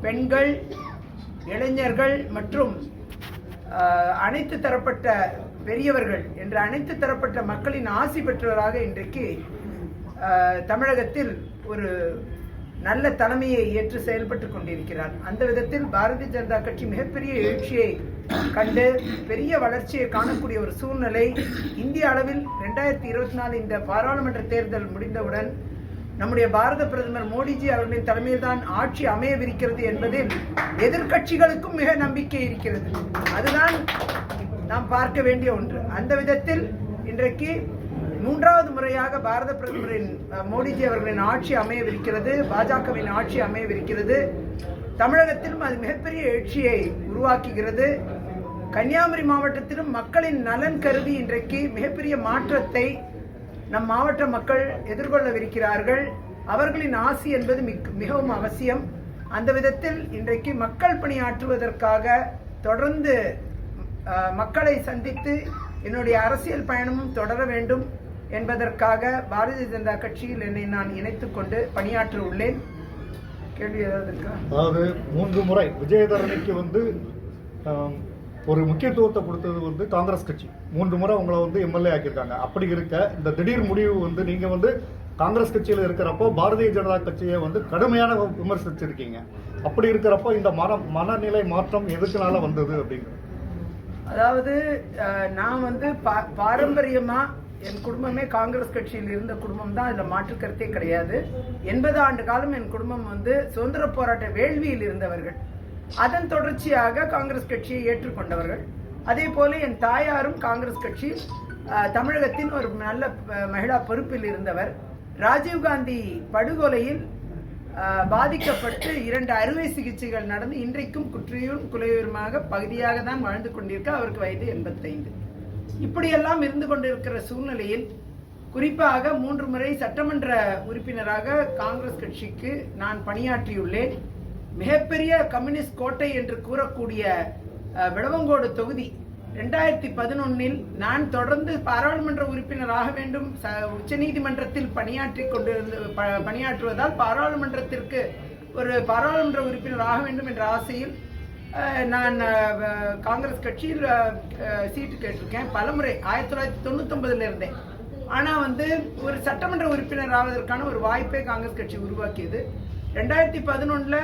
பெண்கள், இளைஞர்கள் மற்றும் அனைத்து தரப்பட்ட பெரியவர்கள் என்ற அனைத்து தரப்பட்ட மக்களின் ஆசி பெற்றவராக இன்றைக்கு தமிழகத்தில் ஒரு நல்ல தலைமையை ஏற்று செயல்பட்டு கொண்டிருக்கிறார். அந்த விதத்தில் பாரதிய ஜனதா கட்சி மிகப்பெரிய எழுச்சியை கண்டு பெரிய வளர்ச்சியை காணக்கூடிய ஒரு சூழ்நிலை இந்திய அளவில் 2024 இந்த பாராளுமன்ற தேர்தல் முடிந்தவுடன் நம்முடைய பாரத பிரதமர் மோடிஜி அவர்களின் தலைமையில் தான் ஆட்சி அமையவிருக்கிறது என்பதில் எதிர்கட்சிகளுக்கும் மிக நம்பிக்கை இருக்கிறது. அதுதான் நாம் பார்க்க வேண்டிய ஒன்று. அந்த விதத்தில் இன்றைக்கு 3வது முறையாக பாரத பிரதமரின் மோடிஜி அவர்களின் ஆட்சி அமையவிருக்கிறது, பாஜகவின் ஆட்சி அமையவிருக்கிறது. தமிழகத்திலும் அது மிகப்பெரிய எழுச்சியை உருவாக்குகிறது. கன்னியாகுமரி மாவட்டத்திலும் மக்களின் நலன் கருதி இன்றைக்கு மிகப்பெரிய மாற்றத்தை நம் மாவட்ட மக்கள் எதிர்கொள்ளவிருக்கிறார்கள். அவர்களின் ஆசி என்பது மிகவும் அவசியம். அந்த விதத்தில் இன்றைக்கு மக்கள் பணியாற்றுவதற்காக தொடர்ந்து மக்களை சந்தித்து என்னுடைய அரசியல் பயணமும் தொடர வேண்டும் என்பதற்காக பாரதிய ஜனதா கட்சியில் என்னை நான் இணைத்துக் கொண்டு பணியாற்ற உள்ளேன். கேள்வி ஏதாவது இருக்கா? அதாவது 3 முறை விஜயதரணிக்கு ஒரு முக்கியத்துவத்தை கொடுத்தது காங்கிரஸ் கட்சி. 3 முறை உங்களை எம்எல்ஏ ஆக்கியிருக்காங்க. அப்படி இருக்க இந்த திடீர் முடிவு நீங்க காங்கிரஸ் கட்சியில் இருக்கிறப்போ பாரதிய ஜனதா கட்சியை கடுமையான விமர்சிச்சிருக்கீங்க. அப்படி இருக்கிறப்போ இந்த மனநிலை மாற்றம் எதுக்குனால வந்தது அப்படிங்கிறது? அதாவது நான் பாரம்பரியமா என் குடும்பமே காங்கிரஸ் கட்சியில் இருந்த குடும்பம் தான். இதுல மாற்று கருத்தே கிடையாது. 80 ஆண்டு காலம் என் குடும்பம் சுதந்திர போராட்ட வேள்வியில் இருந்தவர்கள். அதன் தொடர்ச்சியாக காங்கிரஸ் கட்சியை ஏற்றுக்கொண்டவர்கள். அதே போல என் தாயாரும் காங்கிரஸ் கட்சி தமிழகத்தின் ஒரு நல்ல மகிழா பொறுப்பில் இருந்தவர். ராஜீவ்காந்தி படுகொலையில் பாதிக்கப்பட்டு 2 அறுவை சிகிச்சைகள் நடந்து இன்றைக்கும் குற்றியூர் குலையூருமாக பகுதியாக தான் வாழ்ந்து கொண்டிருக்க. அவருக்கு வயது 85. இப்படியெல்லாம் இருந்து கொண்டிருக்கிற சூழ்நிலையில் குறிப்பாக 3 முறை சட்டமன்ற உறுப்பினராக காங்கிரஸ் கட்சிக்கு நான் பணியாற்றியுள்ளேன். மிகப்பெரிய கம்யூனிஸ்ட் கோட்டை என்று கூறக்கூடிய விளவங்கோடு தொகுதி 2011 நான் தொடர்ந்து பாராளுமன்ற உறுப்பினராக வேண்டும், உச்சநீதிமன்றத்தில் பணியாற்றுவதால் பாராளுமன்றத்திற்கு ஒரு பாராளுமன்ற உறுப்பினர் ஆக வேண்டும் என்ற ஆசையில் நான் காங்கிரஸ் கட்சியில் சீட்டு கேட்டிருக்கேன் பலமுறை. 1999 இருந்தேன். ஆனா ஒரு சட்டமன்ற உறுப்பினர் ஆவதற்கான ஒரு வாய்ப்பை காங்கிரஸ் கட்சி உருவாக்கியது. 2011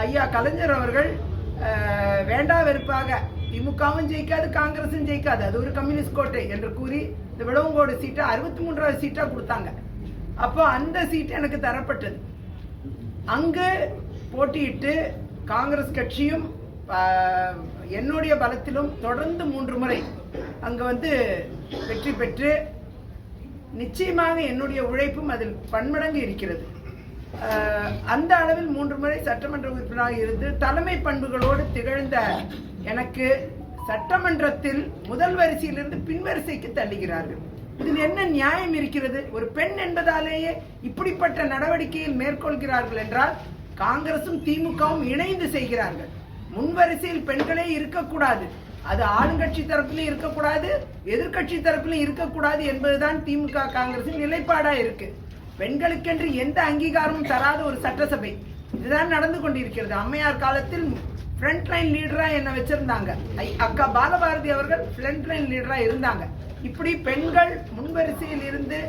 ஐயா கலைஞர் அவர்கள் வேண்டா வெறுப்பாக திமுகவும் ஜெயிக்காது, காங்கிரசும் ஜெயிக்காது, அது ஒரு கம்யூனிஸ்ட் கோட்டை என்று கூறி இந்த விளவங்கோடு சீட்டை 63வது சீட்டா கொடுத்தாங்க. அப்போ அந்த சீட்டு எனக்கு தரப்பட்டது. அங்கு போட்டியிட்டு காங்கிரஸ் கட்சியும் என்னுடைய பலத்திலும் தொடர்ந்து 3 முறை அங்கு வெற்றி பெற்று நிச்சயமாக என்னுடைய உழைப்பும் அதில் பன்மடங்கு இருக்கிறது. அந்த அளவில் 3 முறை சட்டமன்ற உறுப்பினராக இருந்து தலைமை பண்புகளோடு திகழ்ந்த எனக்கு சட்டமன்றத்தில் முதல் வரிசையிலிருந்து பின்வரிசைக்கு தள்ளுகிறார்கள். இதில் என்ன நியாயம் இருக்கிறது? ஒரு பெண் என்பதாலேயே இப்படிப்பட்ட நடவடிக்கையில் மேற்கொள்கிறார்கள் என்றால் காங்கிரசும் திமுகவும் இணைந்து செய்கிறார்கள். முன்வரிசையில் பெண்களே இருக்கக்கூடாது, அது ஆளுங்கட்சி தரப்பிலும் இருக்கக்கூடாது, எதிர்கட்சி தரப்பிலும் இருக்கக்கூடாது என்பதுதான் திமுக காங்கிரசின் நிலைப்பாடா இருக்கு. பெண்களுக்கென்று எந்த அங்கீகாரமும் தராத ஒரு சட்டசபை இதுதான் நடந்து கொண்டிருக்கிறது. அம்மையார் காலத்தில் ஃப்ரண்ட் லைன் லீடரா என்ன வச்சிருந்தாங்க, அக்கா பாலபாரதி அவர்கள் ஃப்ரண்ட் லைன் லீடரா இருந்தாங்க. இப்படி பெண்கள் முன்வரிசையில் இருந்து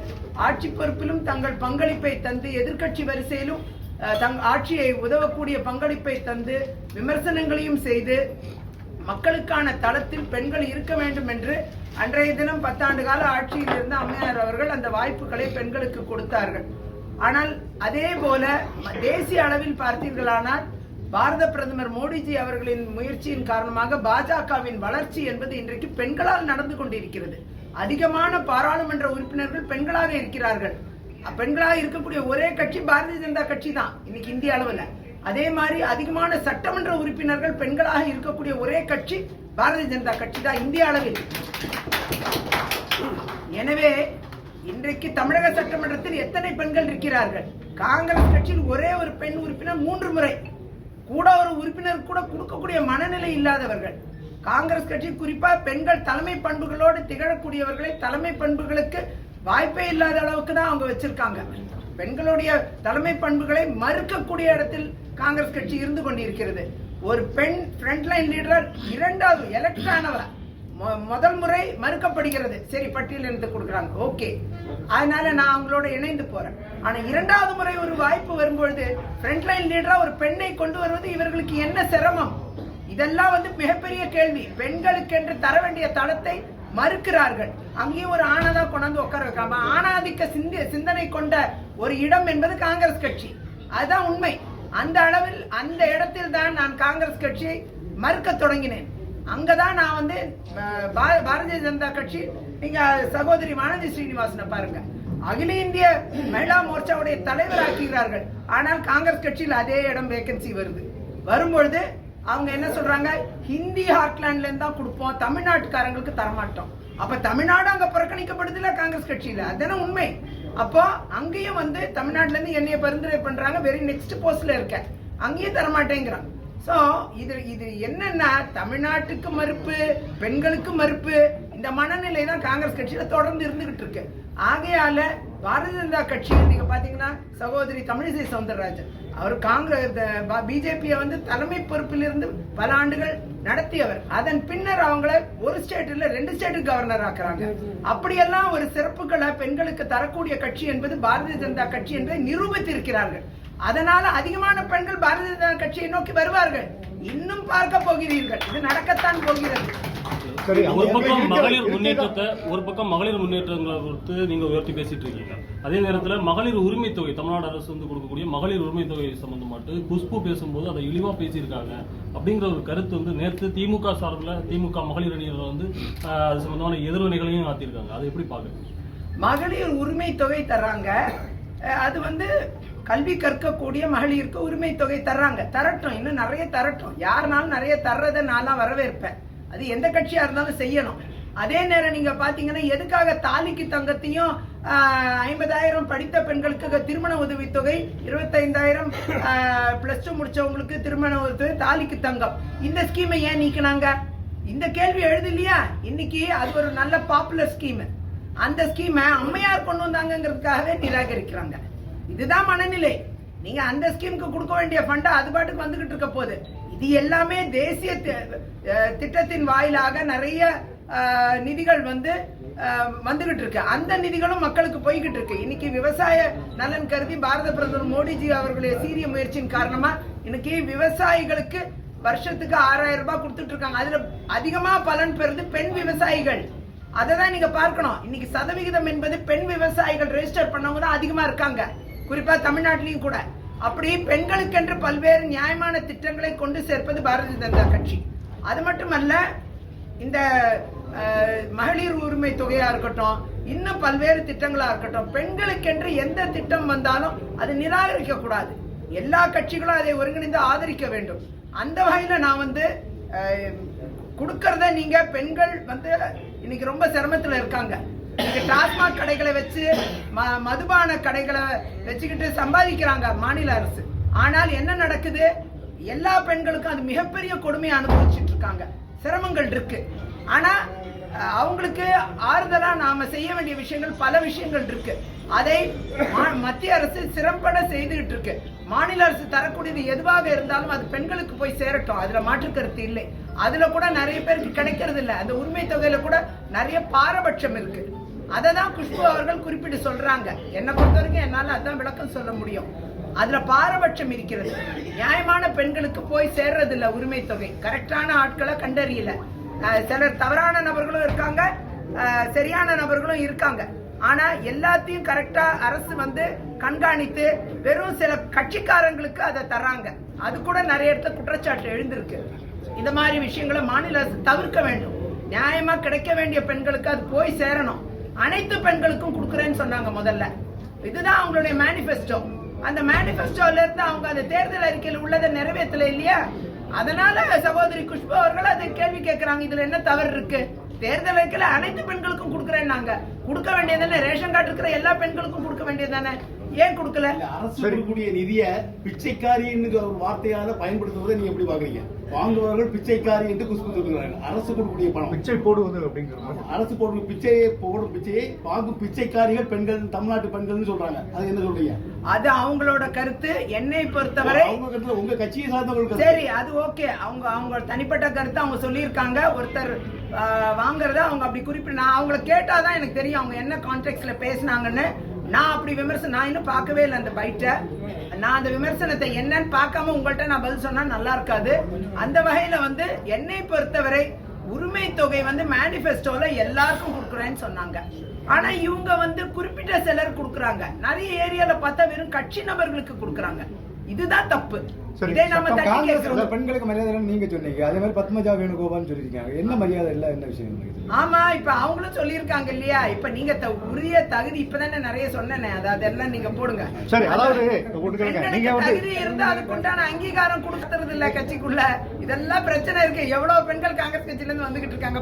ஆட்சி பொறுப்பிலும் தங்கள் பங்களிப்பை தந்து, எதிர்கட்சி வரிசையிலும் ஆட்சியை உதவக்கூடிய பங்களிப்பை தந்து, விமர்சனங்களையும் செய்து மக்களுக்கான தளத்தில் பெண்கள் இருக்க வேண்டும் என்று அன்றைய தினம் 10 ஆண்டு கால ஆட்சியில் இருந்த அம்மையார் அவர்கள் அந்த வாய்ப்புகளை பெண்களுக்கு கொடுத்தார்கள். ஆனால் அதே போல தேசிய அளவில் பார்த்தீர்களானால் பாரத பிரதமர் மோடிஜி அவர்களின் முயற்சியின் காரணமாக பாஜகவின் வளர்ச்சி என்பது இன்றைக்கு பெண்களால் நடந்து கொண்டிருக்கிறது. அதிகமான பாராளுமன்ற உறுப்பினர்கள் பெண்களாக இருக்கிறார்கள். பெண்களாக இருக்கக்கூடிய ஒரே கட்சி பாரதிய ஜனதா கட்சி தான் இன்னைக்கு இந்திய அளவில். அதே மாதிரி அதிகமான சட்டமன்ற உறுப்பினர்கள் பெண்களாக இருக்கக்கூடிய ஒரே கட்சி பாரதிய ஜனதா கட்சி தான் இந்திய அளவில். எனவே இன்றைக்கு தமிழக சட்டமன்றத்தில் எத்தனை பெண்கள் இருக்கிறார்கள்? காங்கிரஸ் கட்சியில் ஒரே ஒரு பெண் உறுப்பினர் 3 முறை கூட ஒரு உறுப்பினர் கூட கொடுக்கக்கூடிய மனநிலை இல்லாதவர்கள். காங்கிரஸ் கட்சி குறிப்பா பெண்கள் தலைமை பண்புகளோடு திகழக்கூடியவர்களை தலைமை பண்புகளுக்கு வாய்ப்பே இல்லாத அளவுக்கு தான் அவங்க வச்சிருக்காங்க. பெண்களுடைய தலைமை பண்புகளை மறுக்கக்கூடிய இடத்தில் காங்கிரஸ் கட்சி இருந்து கொண்டிருக்கிறது. ஒரு பெண் ஃப்ரண்ட்லைன் லீடர் இரண்டாவது எலெக்ட் ஆனவர் முதல் முறை மறுக்கப்படுகிறது. சரி, பட்டியல் எடுத்து கொடுக்குறாங்க, ஓகே, அதனால நான் அவங்களோட இணைந்து போறேன். ஆனா இரண்டாவது முறை ஒரு வாய்ப்பு வரும்பொழுது ஃப்ரண்ட்லைன் லீடரா ஒரு பெண்ணை கொண்டு வருவது இவர்களுக்கு என்ன சிரமம்? இதெல்லாம் மிகப்பெரிய கேள்வி. பெண்களுக்கு என்று தர வேண்டிய தளத்தை மறுக்கிறார்கள். அங்கேயும் ஒரு ஆணாதான் கொண்டாந்து உட்கார வைக்காம ஆணாதிக்க சிந்தனை கொண்ட ஒரு இடம் என்பது காங்கிரஸ் கட்சி. அதுதான் உண்மை. அந்த அளவில் அந்த இடத்தில் தான் நான் காங்கிரஸ் கட்சியை மறுக்க தொடங்கினேன். அங்கதான் நான் பாரதிய ஜனதா கட்சி, நீங்க சகோதரி வானதி ஸ்ரீனிவாசனை பாருங்க, அகில இந்திய மகிழா மோர்ச்சாவுடைய தலைவர் ஆக்குகிறார்கள். ஆனால் காங்கிரஸ் கட்சியில் அதே இடம் வேகன்சி வரும்பொழுது அவங்க என்ன சொல்றாங்க, ஹிந்தி ஹார்ட்லேண்ட்ல இருந்தா கொடுப்போம், தமிழ்நாட்டுக்காரங்களுக்கு தரமாட்டோம். அப்ப தமிழ்நாடு அங்க புறக்கணிக்கப்படுதுல காங்கிரஸ் கட்சியில, அதுதானே உண்மை. அப்போ அங்கேயும் தமிழ்நாட்டுல இருந்து என்னைய பரிந்துரை பண்றாங்க, வெரி நெக்ஸ்ட் போஸ்ட்ல இருக்க, அங்கேயும் தரமாட்டேங்கிறாங்க. சோ இது என்னன்னா, தமிழ்நாட்டுக்கு மறுப்பு, பெண்களுக்கு மறுப்பு, இந்த மனநிலை தான் காங்கிரஸ் கட்சியில தொடர்ந்து இருந்துகிட்டு இருக்கு. ஆகையால பாரதிய ஜனதா கட்சியில் நீங்க பாத்தீங்கன்னா சகோதரி தமிழிசை சவுந்தரராஜன் அவர் காங்கிரஸ் பிஜேபியை தலைமை பொறுப்பில் இருந்து பல ஆண்டுகள் நடத்தியவர். அதன் பின்னர் அவங்கள ஒரு ஸ்டேட் இல்ல 2 ஸ்டேட்டுக்கு கவர்னர் ஆக்குறாங்க. அப்படியெல்லாம் ஒரு சிறப்புகளை பெண்களுக்கு தரக்கூடிய கட்சி என்பது பாரதிய ஜனதா கட்சி என்பதை நிரூபித்திருக்கிறார்கள். அதனால அதிகமான பெண்கள் பாரதிய ஜனதா கட்சியை நோக்கி வருவார்கள். இன்னும் பார்க்க போகிறீர்கள், இது நடக்கத்தான் போகிறது. ஒரு பக்கம் மகளிர் முன்னேற்றங்களை குறித்து நீங்க உயர்த்தி பேசிட்டு இருக்கீங்க. அதே நேரத்தில் மகளிர் உரிமை தொகை, தமிழ்நாடு அரசு கொடுக்கக்கூடிய மகளிர் உரிமை தொகை சம்பந்தமாட்டு குஷ்பு பேசும்போது அதை இழிவா பேசியிருக்காங்க அப்படிங்கிற ஒரு கருத்து நேற்று திமுக சார்பில் திமுக மகளிர் அணியினர் அது சம்பந்தமான எதிர்வினைகளையும் ஆத்திருக்காங்க. அதை எப்படி பாக்குறீங்க? மகளிர் உரிமை தொகை தர்றாங்க, அது கல்வி கற்கக்கூடிய மகளிருக்கு உரிமை தொகை தர்றாங்க, தரட்டும், இன்னும் நிறைய தரட்டும். யாருனாலும் நிறைய தர்றதை நான் வரவேற்பேன். அது எந்த கட்சியா இருந்தாலும் செய்யணும். அதே நேரம் நீங்க பாத்தீங்கன்னா எதுக்காக தாலிக்கு தங்கத்தையும் 50,000 படித்த பெண்களுக்கு திருமண உதவித்தொகை, 25,000 +2 முடிச்சவங்களுக்கு திருமண உதவி, தாலிக்கு தங்கம், இந்த ஸ்கீமை ஏன் நீக்கினாங்க? இந்த கேள்வி எழுதலையா? இன்னைக்கு அது ஒரு நல்ல பாப்புலர் ஸ்கீம். அந்த ஸ்கீமை அம்மையார் கொண்டு வந்தாங்கிறதுக்காகவே நிராகரிக்கிறாங்க. இதுதான் மனநிலை. நீங்க அந்த ஸ்கீமுக்கு கொடுக்க வேண்டிய ஃபண்ட் அது பாட்டுக்கு வந்துகிட்டு இருக்க போகுது. இது எல்லாமே தேசிய திட்டத்தின் வாயிலாக நிறைய நிதிகள் வந்துகிட்டு இருக்கு. அந்த நிதிகளும் மக்களுக்கு போய்கிட்டு இருக்கு. இன்னைக்கு விவசாய நலன் கருதி பாரத பிரதமர் மோடிஜி அவர்களுடைய சீரிய முயற்சியின் காரணமா இன்னைக்கு விவசாயிகளுக்கு வருஷத்துக்கு 6,000 ரூபாய் கொடுத்துட்டு இருக்காங்க. அதுல அதிகமா பலன் பெறுது பெண் விவசாயிகள். அததான் நீங்க பார்க்கணும். இன்னைக்கு சதவிகிதம் என்பது பெண் விவசாயிகள் ரெஜிஸ்டர் பண்ணவங்க தான் அதிகமா இருக்காங்க, குறிப்பா தமிழ்நாட்டிலையும் கூட. அப்படி பெண்களுக்கென்று பல்வேறு நியாயமான திட்டங்களை கொண்டு சேர்ப்பது பாரதிய ஜனதா கட்சி. அது மட்டுமல்ல, இந்த மகளிர் உரிமை தொகையா இருக்கட்டும், இன்னும் பல்வேறு திட்டங்களா இருக்கட்டும், பெண்களுக்கென்று எந்த திட்டம் வந்தாலும் அது நிராகரிக்க கூடாது. எல்லா கட்சிகளும் அதை ஒருங்கிணைந்து ஆதரிக்க வேண்டும். அந்த வகையில நான் கொடுக்கறத நீங்க பெண்கள் இன்னைக்கு ரொம்ப சிரமத்துல இருக்காங்க. டாஸ்மாக் கடைகளை வச்சு மதுபான கடைகளை வச்சுக்கிட்டு சம்பாதிக்கிறாங்க மாநில அரசு. ஆனால் என்ன நடக்குது? எல்லா பெண்களுக்கும் அது மிகப்பெரிய கொடுமையை அனுபவிச்சுட்டு இருக்காங்க, சிரமங்கள் இருக்கு. ஆனா அவங்களுக்கு ஆறுதலா நாம செய்ய வேண்டிய விஷயங்கள் பல விஷயங்கள் இருக்கு. அதை மத்திய அரசு சிறப்பட செய்துகிட்டு இருக்கு. மாநில அரசு தரக்கூடியது எதுவாக இருந்தாலும் அது பெண்களுக்கு போய் சேரட்டும், அதுல மாற்று கருத்து இல்லை. அதுல கூட நிறைய பேருக்கு கிடைக்கிறது இல்லை. அந்த உரிமை தொகையில கூட நிறைய பாரபட்சம் இருக்கு. அததான் குஷ்பு அவர்கள் குறிப்பிட்டு சொல்றாங்க. என்னை பொறுத்த வரைக்கும் என்னால அதான் விளக்கம் சொல்ல முடியும். அதுல பாரபட்சம் இருக்கிறது. நியாயமான பெண்களுக்கு போய் சேர்றது இல்ல உரிமை தொகை. கரெக்டான ஆட்களை கண்டறியல. சிலர் தவறான நபர்களும் இருக்காங்க, சரியான நபர்களும் இருக்காங்க. ஆனா எல்லாத்தையும் கரெக்டா அரசு கண்காணித்து வெறும் சில கட்சிக்காரங்களுக்கு அதை தர்றாங்க. அது கூட நிறைய இடத்துல குற்றச்சாட்டு எழுந்திருக்கு. இந்த மாதிரி விஷயங்களை மாநில அரசு தவிர்க்க வேண்டும். நியாயமா கிடைக்க வேண்டிய பெண்களுக்கு அது போய் சேரணும். அனைத்து பெண்களுக்கும் கொடுக்குறேன்னு சொன்னாங்க முதல்ல. இதுதான் அவங்களுடைய மேனிபெஸ்டோ. அந்த மேனிபெஸ்டோல இருந்து அவங்க அந்த தேர்தல் அறிக்கையில் உள்ளதை நிறைவேற்றல இல்லையா? அதனால சகோதரி குஷ்பு அவர்கள் அதை கேள்வி கேட்கிறாங்க, இதுல என்ன தவறு இருக்கு? தேர்தல் அறிக்கையில அனைத்து பெண்களுக்கும் கொடுக்குறேன்னாங்க. கொடுக்க வேண்டியதானே? ரேஷன் கார்டு இருக்கிற எல்லா பெண்களுக்கும் கொடுக்க வேண்டியதானே? ஏன் கொடுக்கல? அரசு கொடுக்கக்கூடிய நிதியை பிச்சைக்காரின்னு ஒரு வார்த்தையால பயன்படுத்துவதை நீங்க எப்படி பாக்குறீங்க? வாங்குபவர்கள் பிச்சைக்காரி என்று குஷ்பு சொல்லுகிறாங்க. அரசு கொடுக்கக்கூடிய பணம் பிச்சை போடுவது அப்படிங்கிறது அரசு போடும் பிச்சையை வாங்கும் பிச்சைக்காரிகள் பெண்கள், தமிழ்நாட்டு பெண்கள்னு சொல்றாங்க. அது என்ன சொல்றீங்க? அது அவங்களோட கருத்து. என்னை பொறுத்தவரை அவங்க கருத்துல உங்க கட்சியை சார்ந்தவர்கள் சரி, அது ஓகே. அவங்க தனிப்பட்ட கருத்து அவங்க சொல்லியிருக்காங்க. ஒருத்தர் வாங்குறத அவங்க அப்படி குறிப்பிட்டு நான் அவங்கள கேட்டாதான் எனக்கு தெரியும் அவங்க என்ன கான்டெக்ட்ல பேசினாங்கன்னு. நான் அப்படி விமர்சனம் நான் இன்னும் பார்க்கவே இல்லை அந்த பைட்டை. நான் அந்த விமர்சனத்தை என்னன்னு பார்க்காம உங்கள்கிட்ட நான் பதில் சொன்னா நல்லா இருக்காது. அந்த வகையில என்னை பொறுத்தவரை உரிமை தொகை மேனிபெஸ்டோல எல்லாருக்கும் கொடுக்குறேன்னு சொன்னாங்க. ஆனா இவங்க குறிப்பிட்ட சிலர் கொடுக்குறாங்க. நிறைய ஏரியால பார்த்தா வெறும் கட்சி நபர்களுக்கு கொடுக்குறாங்க. இதுதான் தப்பு. இதை நாம தட்டி கேட்கிறோம். பெண்களுக்கு மரியாதை நீங்க சொன்னீங்க. அதே மாதிரி பத்மஜா வேணுகோபால் சொல்லிருக்காங்க. என்ன மரியாதை இல்ல, என்ன விஷயம்? ஆமா, இப்ப அவங்களும் சொல்லியிருக்காங்க இல்லையா? இப்ப நீங்க உரிய தகுதி இப்பதானே நிறைய சொன்னேனே, அதெல்லாம் நீங்க போடுங்க. சரி, அதாவது நீங்க தகுதி இருந்தா அதுக்குண்டான அங்கீகாரம் கொடுக்கறது இல்ல கட்சிக்குள்ள. இதெல்லாம் பிரச்சனை இருக்கு. எவ்வளவு பெண்கள் காங்கிரஸ் கட்சியில இருந்து வந்துகிட்டு இருக்காங்க.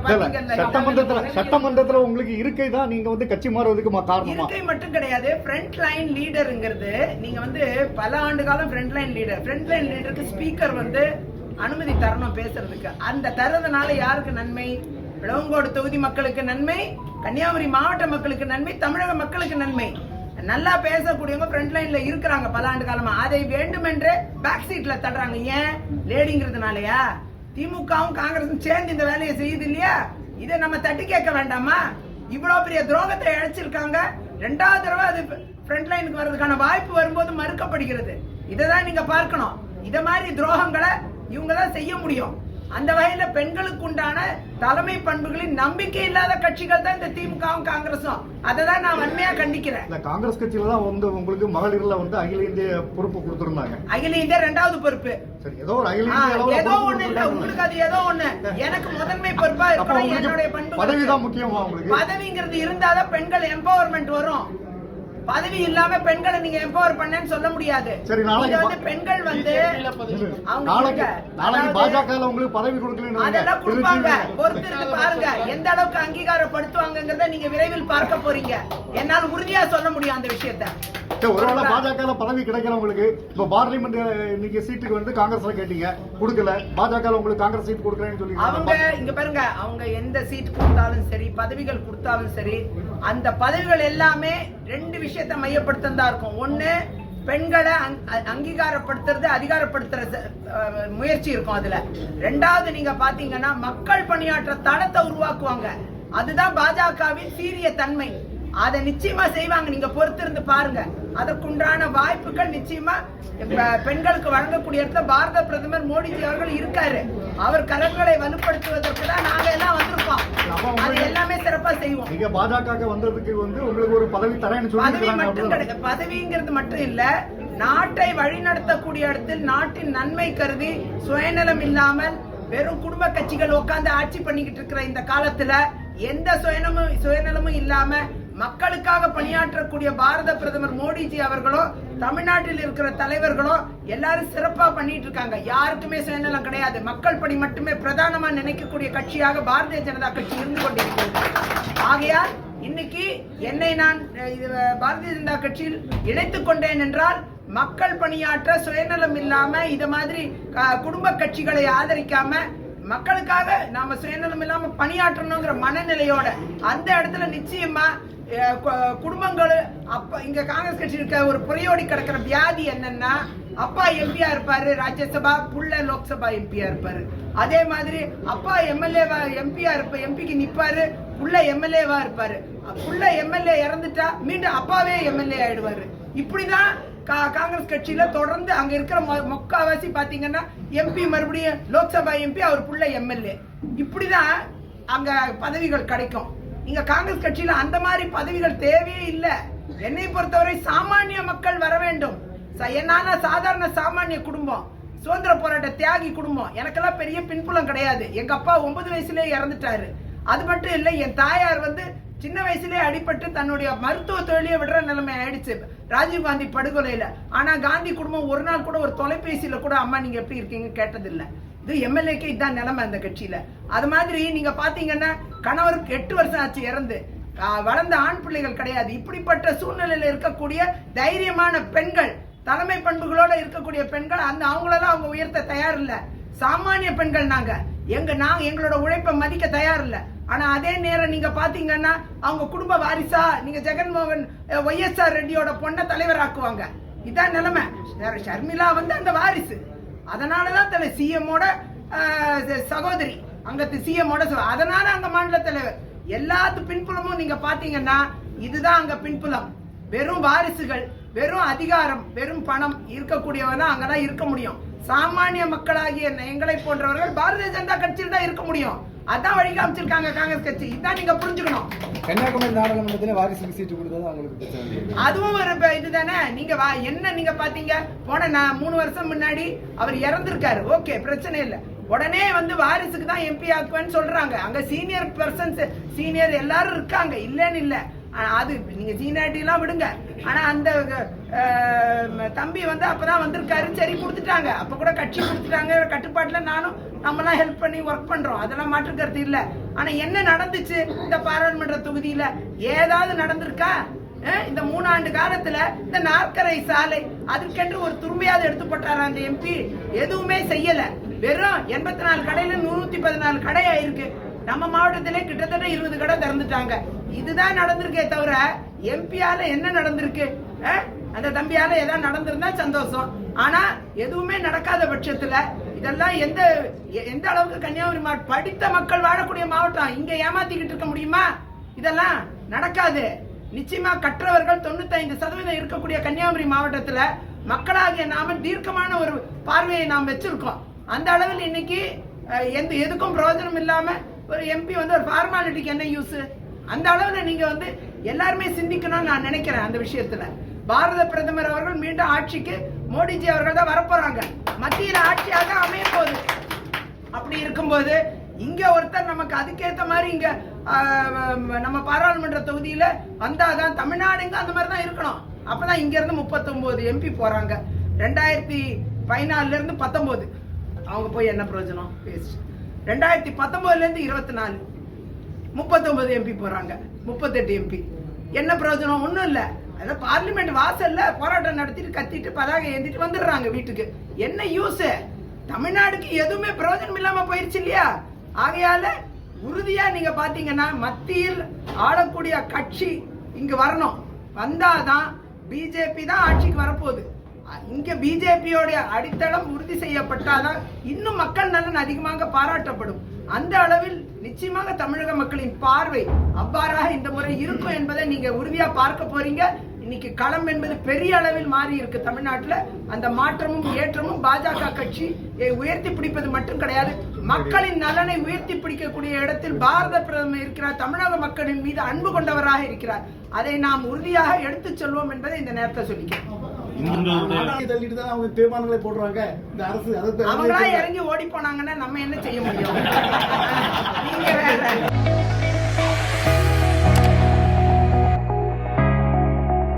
சட்டமன்றத்துல உங்களுக்கு இருக்கை தான் நீங்க கட்சி மாறுவதுக்கு காரணமா? இருக்கை மட்டும் கிடையாது, ஃப்ரண்ட் லைன் லீடர்ங்கிறது. நீங்க பல ஆண்டு காலம் ஃப்ரண்ட் லைன் லீடருக்கு ஸ்பீக்கர் அனுமதி தரணும் பேசுறதுக்கு. அந்த தரதுனால யாருக்கு நன்மை? விளவங்கோடு தொகுதி மக்களுக்கு நன்மை, கன்னியாகுமரி மாவட்ட மக்களுக்கு நன்மை, தமிழக மக்களுக்கு நன்மை. நல்லா பேசக்கூடியவங்க ஃப்ரண்ட் லைன்ல இருக்கிறாங்க பல ஆண்டு காலமா. அதை வேண்டுமென்றே பேக் சீட்ல தள்ளுறாங்க. ஏன்? லேடிங்கிறதுனாலயா? திமுகவும் காங்கிரஸும் சேர்ந்து இந்த வேலையை செய்யுது இல்லையா? இதை நம்ம தட்டி கேட்க வேண்டாமா? இவ்வளவு பெரிய துரோகத்தை இழைச்சிருக்காங்க. 2வது தடவை அது ஃப்ரண்ட் லைனுக்கு வர்றதுக்கான வாய்ப்பு வரும்போது மறுக்கப்படுகிறது. இதைதான் நீங்க பார்க்கணும். இத மாதிரி துரோகங்களை இவங்க தான் செய்ய முடியும். அந்த வகையில பெண்களுக்கு உண்டான தலைமை பண்புகளின் நம்பிக்கை இல்லாத கட்சிகள் தான் இந்த திமுகவும் காங்கிரஸும். அதை தான் நான் வன்மையா கண்டிக்கிறேன். காங்கிரஸ் கட்சியில தான் உங்களுக்கு மகளிர்ல அகில இந்திய பொறுப்பு கொடுத்திருந்தாங்க. அகில இந்திய 2வது பொறுப்பு. சரி, ஏதோ ஒரு அகில இந்திய ஏதோ ஒண்ணு இல்ல, உங்களுக்கு அது ஏதோ ஒண்ணு. எனக்கு முதன்மை பொறுப்பா இருக்கணும். என்னுடைய பண்பு பதவி தான் முக்கியமா உங்களுக்கு? பதவிங்கிறது இருந்தாதான் பெண்கள் எம்பவர்மெண்ட் வரும். பதவி இல்லாம பெண்களை நீங்க எம்பவர் பண்ணேன்னு சொல்ல முடியாது. சரி, நாளைக்கு பெண்கள் நாளைக்கு பாஜக உங்களுக்கு பதவி கொடுக்கல, அதெல்லாம் கொடுப்பாங்க. பொறுத்திருந்து பாருங்க எந்த அளவுக்கு அங்கீகாரப்படுத்துவாங்கங்கறத நீங்க விரைவில் பார்க்க போறீங்க. என்னால் உறுதியா சொல்ல முடியும் அந்த விஷயத்தை. ஒருவேளை பாஜக பதவி கிடைக்கல உங்களுக்கு. இப்ப பார்லிமெண்ட் நீங்க சீட்டுக்கு காங்கிரஸ்ல கேட்டீங்க, கொடுக்கல. பாஜக உங்களுக்கு காங்கிரஸ் சீட் கொடுக்கறேன்னு சொல்லி அவங்க இங்க பாருங்க, அவங்க எந்த சீட் கொடுத்தாலும் சரி, பதவிகள் கொடுத்தாலும் சரி, அந்த பதவிகள் எல்லாமே 2 விஷயத்தை மையப்படுத்ததா இருக்கும். ஒண்ணு, பெண்களை அங்கீகாரப்படுத்துறது, அதிகாரப்படுத்துற முயற்சி இருக்கும் அதுல. 2வது நீங்க பாத்தீங்கன்னா மக்கள் பணியாற்ற தளத்தை உருவாக்குவாங்க. அதுதான் பாஜகவின் சீரிய தன்மை. அதை நிச்சயமா செய்வாங்க. நீங்க பொறுத்திருந்து பாருங்க. அதற்குண்டான வாய்ப்புகள் நிச்சயமா பெண்களுக்கு வழங்கக்கூடிய இடத்துல பாரத பிரதமர் மோடிஜி அவர்கள் இருக்காரு. அவர் கரங்களை வலுப்படுத்துவதற்கு தான் நாங்க எல்லாம் வந்திருக்கோம். அது எல்லாமே சிறப்பா செய்வோம். நீங்க பாஜக வந்ததுக்கு உங்களுக்கு ஒரு பதவி தரேன்னு சொல்லி பதவி மட்டும் கிடையாது. பதவிங்கிறது மட்டும் இல்ல, நாட்டை வழிநடத்தக்கூடிய இடத்தில் நாட்டின் நன்மை கருதி சுயநலம் இல்லாமல் வெறும் குடும்ப கட்சிகள் உட்கார்ந்து ஆட்சி பண்ணிக்கிட்டு இருக்கிற இந்த காலத்துல எந்த சுயநலமும் இல்லாம மக்களுக்காக பணியாற்றக்கூடிய பாரத பிரதமர் மோடிஜி அவர்களும் தமிழ்நாட்டில் இருக்கிற தலைவர்களும் எல்லாரும் சிறப்பா பண்ணிட்டு இருக்காங்க. யாருக்குமே சுயநலம் கிடையாது. மக்கள் பணி மட்டுமே பிரதானமா நினைக்கக்கூடிய கட்சியாக பாரதிய ஜனதா கட்சி இருந்து கொண்டிருக்கிறது. ஆகையால் இன்னைக்கு என்னை நான் பாரதிய ஜனதா கட்சியில் இணைத்துக் கொண்டேன் என்றால் மக்கள் பணியாற்ற சுயநலம் இல்லாம இத மாதிரி குடும்ப கட்சிகளை ஆதரிக்காம மக்களுக்காக நாம சுயநலம் இல்லாம பணியாற்றணுங்கிற மனநிலையோட அந்த இடத்துல நிச்சயமா குடும்பங்கள் அப்ப இங்க காங்கிரஸ் கட்சி இருக்க ஒரு புறையோடி கிடக்கிற வியாதி என்னன்னா, அப்பா எம்பியா இருப்பாரு ராஜ்யசபா, புள்ள லோக்சபா எம்பியா இருப்பாரு. அதே மாதிரி அப்பா எம்பிக்கு நிப்பாரு, புள்ள எம்எல்ஏவா இருப்பாரு. புள்ள எம்எல்ஏ இறந்துட்டா மீண்டும் அப்பாவே எம்எல்ஏ ஆயிடுவாரு. இப்படிதான் காங்கிரஸ் கட்சியில தொடர்ந்து அங்க இருக்கிற முக்காவாசி பாத்தீங்கன்னா எம்பி மறுபடியும் லோக்சபா எம்பி, அவர் புள்ள எம்எல்ஏ. இப்படிதான் அங்க பதவிகள் கிடைக்கும். இங்க காங்கிரஸ் கட்சியில அந்த மாதிரி பதவிகள் தேவையே இல்ல. என்னை பொறுத்தவரை சாமானிய மக்கள் வர வேண்டும். என்னால சாதாரண சாமானிய குடும்பம், சுதந்திர போராட்ட தியாகி குடும்பம். எனக்கெல்லாம் பெரிய பின்புலம் கிடையாது. எங்க அப்பா 9 வயசுலயே இறந்துட்டாரு. அது மட்டும் இல்ல, என் தாயார் சின்ன வயசுலயே அடிபட்டு தன்னுடைய மருத்துவ தொழிலே விடுற நிலைமை ஆயிடுச்சு ராஜீவ்காந்தி படுகொலையில. ஆனா காந்தி குடும்பம் ஒரு நாள் கூட ஒரு தொலைபேசியில கூட அம்மா நீங்க எப்படி இருக்கீங்க கேட்டதில்லை. இது எம்எல்ஏக்கு இதான் நிலைமை அந்த கட்சியில. அது மாதிரி நீங்க பாத்தீங்கன்னா கணவருக்கு 8 வருஷம் ஆச்சு இறந்து. வளர்ந்த ஆண் பிள்ளைகள் கிடையாது. இப்படிப்பட்ட சூழ்நிலையில இருக்கக்கூடிய தைரியமான பெண்கள், தலைமை பண்புகளோட இருக்கக்கூடிய பெண்கள், அவங்களெல்லாம் அவங்க உயர்த்த தயார் இல்ல. சாமானிய பெண்கள் நாங்க எங்களோட உழைப்பை மதிக்க தயார் இல்ல. ஆனா அதே நேரம் நீங்க பாத்தீங்கன்னா அவங்க குடும்ப வாரிசா நீங்க ஜெகன்மோகன் ஒய்எஸ்ஆர் ரெட்டியோட பொண்ணை தலைவராக்குவாங்க. இதான் நிலைமை. ஷர்மிளா வந்து அந்த வாரிசு. அதனாலதான் தலை சிஎம்மோட சகோதரி, அங்கத்து சிஎம்மோட, அதனால அங்க மாநில தலைவர். எல்லாத்து பின்புலமும் நீங்க பாத்தீங்கன்னா இதுதான் அங்க பின்புலம். வெறும் வாரிசுகள், வெறும் அதிகாரம், வெறும் பணம் இருக்கக்கூடியவங்க தான் அங்கதான் இருக்க முடியும். சாமானிய மக்களாகிய எங்களை போன்றவர்கள் பாரதிய ஜனதா கட்சியில் தான் இருக்க முடியும். அதான் வழி காமிச்சிருக்காங்க காங்கிரஸ் கட்சி. இதான் நீங்க புரிஞ்சுக்கணும். கன்னியாகுமரி நாடாளுமன்றத்துல வாரிசுக்கு சீட்டு கொடுத்தது அவங்களுக்கு பிரச்சனை. அதுவும் ஒரு இதுதானே. நீங்க என்ன நீங்க பாத்தீங்க, போன 3 வருஷம் முன்னாடி அவர் இறந்திருக்காரு. ஓகே, பிரச்சனை இல்ல. உடனே வந்து வாரிசுக்கு தான் எம்பி ஆக்குவேன்னு சொல்றாங்க. அங்க சீனியர் பர்சன்ஸ், சீனியர் எல்லாரும் இருக்காங்க, இல்லன்னு இல்ல. அது நீங்க சீனியாரிட்டி எல்லாம் விடுங்க. ஆனா அந்த தம்பி வந்து அப்பதான் வந்திருக்காரு, சரி கொடுத்துட்டாங்க. அப்ப கூட கட்சி கொடுத்துட்டாங்க, கட்டுப்பாட்டுல நானும் நம்மலாம் ஹெல்ப் பண்ணி ஒர்க் பண்றோம், அதெல்லாம் மாற்று கருத்து இல்ல. ஆனா என்ன நடந்துச்சு இந்த பாராளுமன்ற தொகுதியில? ஏதாவது நடந்திருக்கா? இந்த 3 ஆண்டு காலத்துல இந்த நாற்கரை சாலை அதுக்கென்று ஒரு துரும்பியாவது எடுத்து போட்டாரா அந்த எம்பி? எதுவுமே செய்யல. வெறும் 84 கடையில 114 கடை ஆயிருக்கு. நம்ம மாவட்டத்திலே கிட்டத்தட்ட 20 கடை திறந்துட்டாங்க. இதுதான் நடந்திருக்கே தவிர எம்பியால என்ன நடந்திருக்கு? அந்த தம்பியால ஏதாவது நடந்திருந்தா சந்தோஷம். ஆனா எதுவுமே நடக்காத பட்சத்துல இதெல்லாம் எந்த அளவுக்கு கன்னியாகுமரி மாவட்டம் படித்த மக்கள் வாழக்கூடிய மாவட்டம், இங்க ஏமாத்திக்கிட்டு இருக்க முடியுமா? இதெல்லாம் நடக்காது. நிச்சயமா கற்றவர்கள் 95% இருக்கக்கூடிய கன்னியாகுமரி மாவட்டத்துல மக்களாகிய நாம தீர்க்கமான ஒரு பார்வையை நாம் வச்சிருக்கோம். அந்த அளவில் இன்னைக்கு எதுக்கும் பிரயோஜனம் இல்லாம ஒரு எம்பி வந்து ஒரு ஃபார்மாலிட்டிக்கு என்ன யூஸ்? அந்த அளவுல நீங்க வந்து எல்லாருமே சிந்திக்கணும்னு நான் நினைக்கிறேன். அந்த விஷயத்துல பாரத பிரதமர் அவர்கள் மீண்டும் ஆட்சிக்கு மோடிஜி அவர்கள் தான் வரப்போறாங்க. மத்தியில ஆட்சியாக அமைய போகுது. அப்படி இருக்கும்போது இங்க ஒருத்தர் நமக்கு அதுக்கேற்ற மாதிரி இங்க நம்ம பாராளுமன்ற தொகுதியில வந்தாதான் தமிழ்நாடு அந்த மாதிரி தான் இருக்கணும். அப்பதான் இங்க இருந்து 39 எம்பி போறாங்க. 2014 இருந்து 19 அவங்க போய் என்ன பிரயோஜனம் பேசு. 2019 இருந்து 24 39 எம்பி போறாங்க, 38 எம்பி. என்ன பிரயோஜனம்? ஒண்ணும் இல்ல. அதான் பார்லிமெண்ட் வாசல்ல போராட்டம் நடத்திட்டு கத்திட்டு பதாகை ஏந்திட்டு வந்துடுறாங்க வீட்டுக்கு. என்ன யூஸ்? தமிழ்நாடுக்கு எதுவுமே பிரயோஜனம் இல்லாம போயிருச்சு இல்லையா? ஆகையால உறுதியா நீங்க பாத்தீங்கன்னா மத்தியில் ஆளக்கூடிய கட்சி இங்க வரணும். வந்தாதான் பிஜேபி தான் ஆட்சிக்கு வரப்போகுது. இங்க பிஜேபியோட அடித்தளம் உறுதி செய்யப்பட்டாதான் இன்னும் மக்கள் நலன் அதிகமாக பாராட்டப்படும். அந்த அளவில் நிச்சயமாக தமிழக மக்களின் பார்வை அவ்வாறாக இந்த முறை இருக்கும் என்பதை நீங்க உறுதியா பார்க்க போறீங்க. இன்னைக்கு களம் என்பது பெரிய அளவில் மாறி இருக்கு தமிழ்நாட்டுல. அந்த மாற்றமும் ஏற்றமும் பாஜக கட்சி உயர்த்தி பிடிப்பது மட்டும் கிடையாது, மக்களின் நலனை உயர்த்தி பிடிக்கக்கூடிய இடத்தில் பாரத பிரதமர் இருக்கிறார். தமிழக மக்களின் மீது அன்பு கொண்டவராக இருக்கிறார். அதை நாம் உறுதியாக எடுத்துச் சொல்வோம் என்பதை இந்த நேரத்தை சொல்லிக்கிறேன். தள்ளிட்டு தான் அவங்க தீர்மானங்களை போடுறாங்க. இந்த அரசு அவங்களா இறங்கி ஓடி போனாங்கன்னா நம்ம என்ன செய்ய முடியும்?